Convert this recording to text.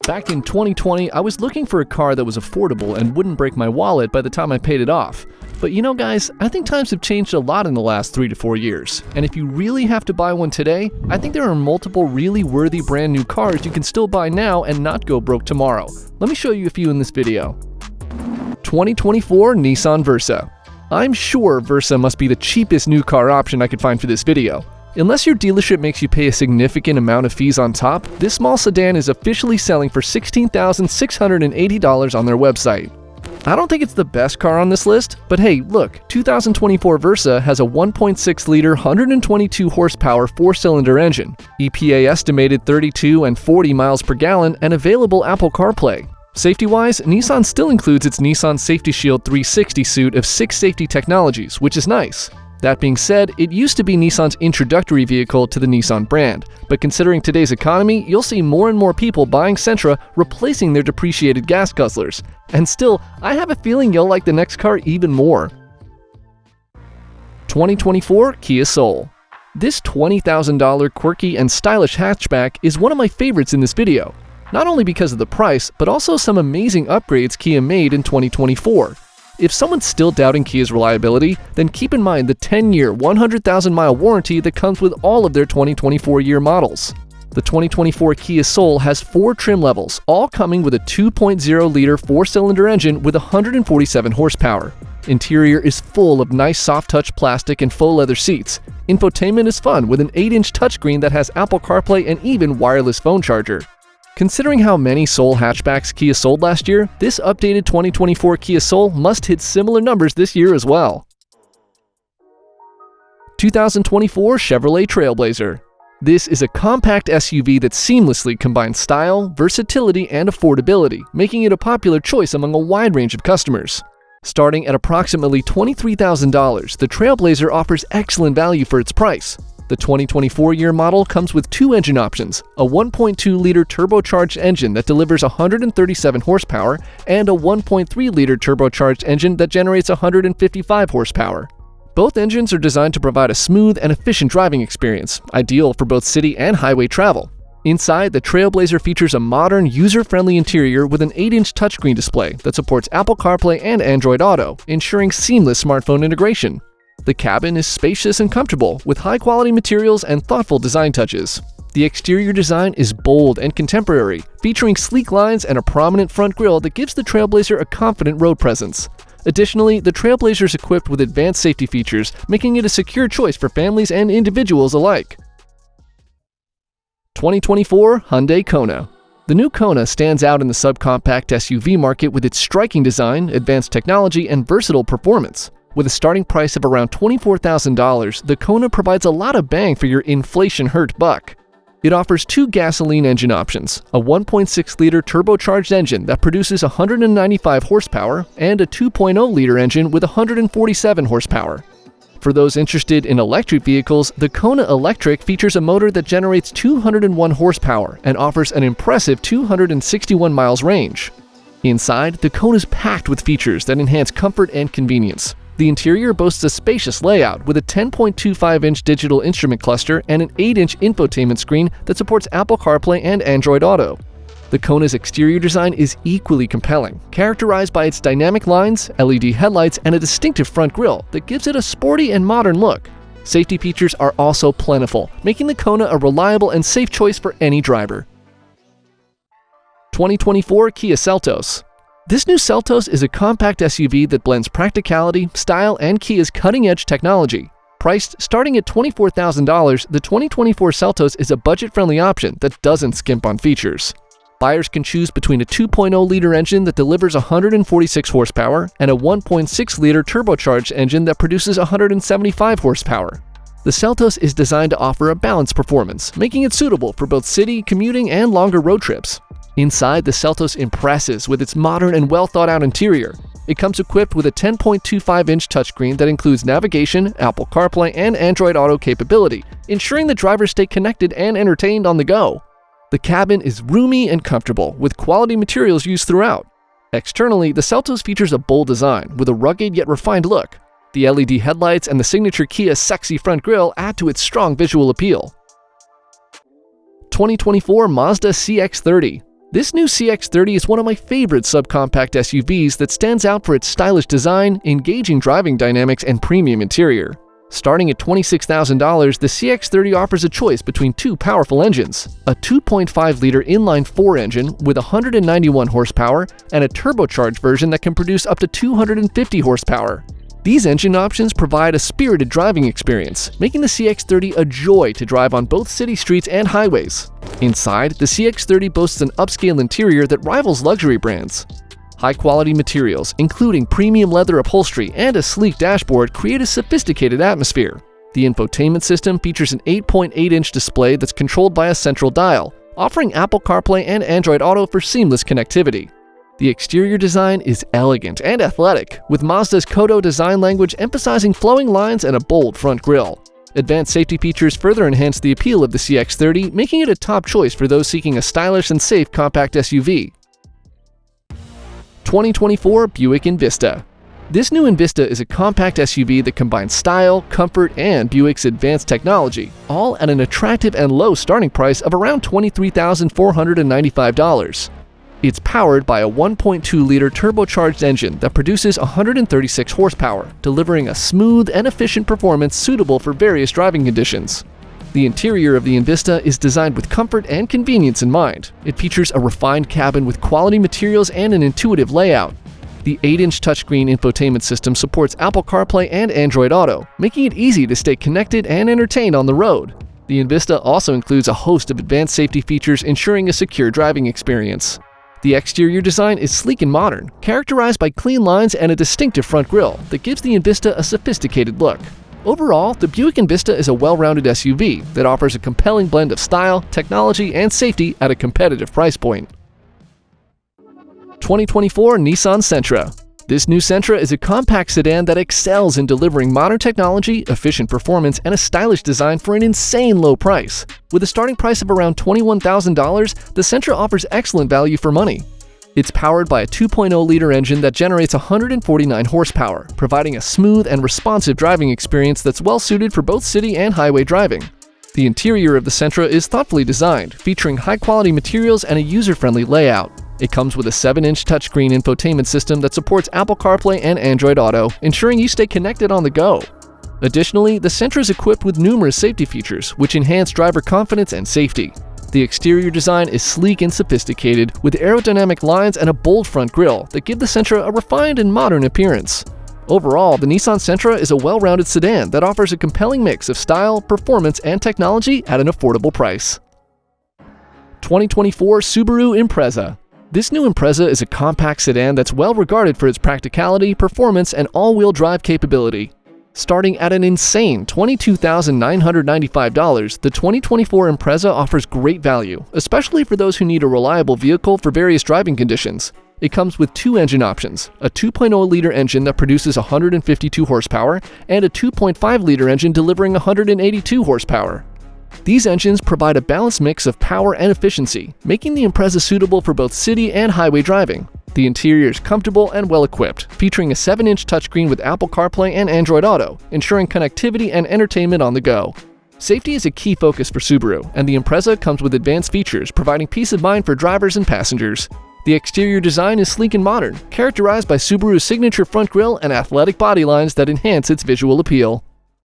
Back in 2020, I was looking for a car that was affordable and wouldn't break my wallet by the time I paid it off. But you know guys, I think times have changed a lot in the last 3 to 4 years. And if you really have to buy one today, I think there are multiple really worthy brand new cars you can still buy now and not go broke tomorrow. Let me show you a few in this video. 2024 Nissan Versa. I'm sure Versa must be the cheapest new car option I could find for this video. Unless your dealership makes you pay a significant amount of fees on top, this small sedan is officially selling for $16,680 on their website. I don't think it's the best car on this list, but hey, look, 2024 Versa has a 1.6-liter, 122 horsepower 4-cylinder engine, EPA estimated 32 and 40 miles per gallon, and available Apple CarPlay. Safety-wise, Nissan still includes its Nissan Safety Shield 360 suite of 6 safety technologies, which is nice. That being said, it used to be Nissan's introductory vehicle to the Nissan brand, but considering today's economy, you'll see more and more people buying Sentra replacing their depreciated gas guzzlers. And still, I have a feeling you'll like the next car even more. 2024 Kia Soul. This $20,000 quirky and stylish hatchback is one of my favorites in this video, not only because of the price, but also some amazing upgrades Kia made in 2024. If someone's still doubting Kia's reliability, then keep in mind the 10-year, 100,000-mile warranty that comes with all of their 2024 year models. The 2024 Kia Soul has 4 trim levels, all coming with a 2.0-liter 4-cylinder engine with 147 horsepower. Interior is full of nice soft-touch plastic and faux leather seats. Infotainment is fun with an 8-inch touchscreen that has Apple CarPlay and even wireless phone charger. Considering how many Soul hatchbacks Kia sold last year, this updated 2024 Kia Soul must hit similar numbers this year as well. 2024 Chevrolet Trailblazer. This is a compact SUV that seamlessly combines style, versatility, and affordability, making it a popular choice among a wide range of customers. Starting at approximately $23,000, the Trailblazer offers excellent value for its price. The 2024 year model comes with 2 engine options, a 1.2-liter turbocharged engine that delivers 137 horsepower and a 1.3-liter turbocharged engine that generates 155 horsepower. Both engines are designed to provide a smooth and efficient driving experience, ideal for both city and highway travel. Inside, the Trailblazer features a modern, user-friendly interior with an 8-inch touchscreen display that supports Apple CarPlay and Android Auto, ensuring seamless smartphone integration. The cabin is spacious and comfortable, with high-quality materials and thoughtful design touches. The exterior design is bold and contemporary, featuring sleek lines and a prominent front grille that gives the Trailblazer a confident road presence. Additionally, the Trailblazer is equipped with advanced safety features, making it a secure choice for families and individuals alike. 2024 Hyundai Kona. The new Kona stands out in the subcompact SUV market with its striking design, advanced technology, and versatile performance. With a starting price of around $24,000, the Kona provides a lot of bang for your inflation-hurt buck. It offers 2 gasoline engine options, a 1.6-liter turbocharged engine that produces 195 horsepower and a 2.0-liter engine with 147 horsepower. For those interested in electric vehicles, the Kona Electric features a motor that generates 201 horsepower and offers an impressive 261 miles range. Inside, the Kona is packed with features that enhance comfort and convenience. The interior boasts a spacious layout with a 10.25-inch digital instrument cluster and an 8-inch infotainment screen that supports Apple CarPlay and Android Auto. The Kona's exterior design is equally compelling, characterized by its dynamic lines, LED headlights, and a distinctive front grille that gives it a sporty and modern look. Safety features are also plentiful, making the Kona a reliable and safe choice for any driver. 2024 Kia Seltos. This new Seltos is a compact SUV that blends practicality, style, and Kia's cutting-edge technology. Priced starting at $24,000, the 2024 Seltos is a budget-friendly option that doesn't skimp on features. Buyers can choose between a 2.0-liter engine that delivers 146 horsepower and a 1.6-liter turbocharged engine that produces 175 horsepower. The Seltos is designed to offer a balanced performance, making it suitable for both city, commuting, and longer road trips. Inside, the Seltos impresses with its modern and well-thought-out interior. It comes equipped with a 10.25-inch touchscreen that includes navigation, Apple CarPlay, and Android Auto capability, ensuring that drivers stay connected and entertained on the go. The cabin is roomy and comfortable, with quality materials used throughout. Externally, the Seltos features a bold design with a rugged yet refined look. The LED headlights and the signature Kia sexy front grille add to its strong visual appeal. 2024 Mazda CX-30. This new CX-30 is one of my favorite subcompact SUVs that stands out for its stylish design, engaging driving dynamics, and premium interior. Starting at $26,000, the CX-30 offers a choice between two powerful engines, a 2.5-liter inline-4 engine with 191 horsepower and a turbocharged version that can produce up to 250 horsepower. These engine options provide a spirited driving experience, making the CX-30 a joy to drive on both city streets and highways. Inside, the CX-30 boasts an upscale interior that rivals luxury brands. High-quality materials, including premium leather upholstery and a sleek dashboard, create a sophisticated atmosphere. The infotainment system features an 8.8-inch display that's controlled by a central dial, offering Apple CarPlay and Android Auto for seamless connectivity. The exterior design is elegant and athletic, with Mazda's Kodo design language emphasizing flowing lines and a bold front grille. Advanced safety features further enhance the appeal of the CX-30, making it a top choice for those seeking a stylish and safe compact SUV. 2024 Buick Envista. This new Envista is a compact SUV that combines style, comfort, and Buick's advanced technology, all at an attractive and low starting price of around $23,495. It's powered by a 1.2-liter turbocharged engine that produces 136 horsepower, delivering a smooth and efficient performance suitable for various driving conditions. The interior of the Envista is designed with comfort and convenience in mind. It features a refined cabin with quality materials and an intuitive layout. The 8-inch touchscreen infotainment system supports Apple CarPlay and Android Auto, making it easy to stay connected and entertained on the road. The Envista also includes a host of advanced safety features, ensuring a secure driving experience. The exterior design is sleek and modern, characterized by clean lines and a distinctive front grille that gives the Envista a sophisticated look. Overall, the Buick Envista is a well-rounded SUV that offers a compelling blend of style, technology, and safety at a competitive price point. 2024 Nissan Sentra. This new Sentra is a compact sedan that excels in delivering modern technology, efficient performance, and a stylish design for an insane low price. With a starting price of around $21,000, the Sentra offers excellent value for money. It's powered by a 2.0-liter engine that generates 149 horsepower, providing a smooth and responsive driving experience that's well-suited for both city and highway driving. The interior of the Sentra is thoughtfully designed, featuring high-quality materials and a user-friendly layout. It comes with a 7-inch touchscreen infotainment system that supports Apple CarPlay and Android Auto, ensuring you stay connected on the go. Additionally, the Sentra is equipped with numerous safety features, which enhance driver confidence and safety. The exterior design is sleek and sophisticated, with aerodynamic lines and a bold front grille that give the Sentra a refined and modern appearance. Overall, the Nissan Sentra is a well-rounded sedan that offers a compelling mix of style, performance, and technology at an affordable price. 2024 Subaru Impreza. This new Impreza is a compact sedan that's well regarded for its practicality, performance, and all-wheel drive capability. Starting at an insane $22,995, the 2024 Impreza offers great value, especially for those who need a reliable vehicle for various driving conditions. It comes with two engine options, a 2.0-liter engine that produces 152 horsepower and a 2.5-liter engine delivering 182 horsepower. These engines provide a balanced mix of power and efficiency, making the Impreza suitable for both city and highway driving. The interior is comfortable and well-equipped, featuring a 7-inch touchscreen with Apple CarPlay and Android Auto, ensuring connectivity and entertainment on the go. Safety is a key focus for Subaru, and the Impreza comes with advanced features, providing peace of mind for drivers and passengers. The exterior design is sleek and modern, characterized by Subaru's signature front grille and athletic body lines that enhance its visual appeal.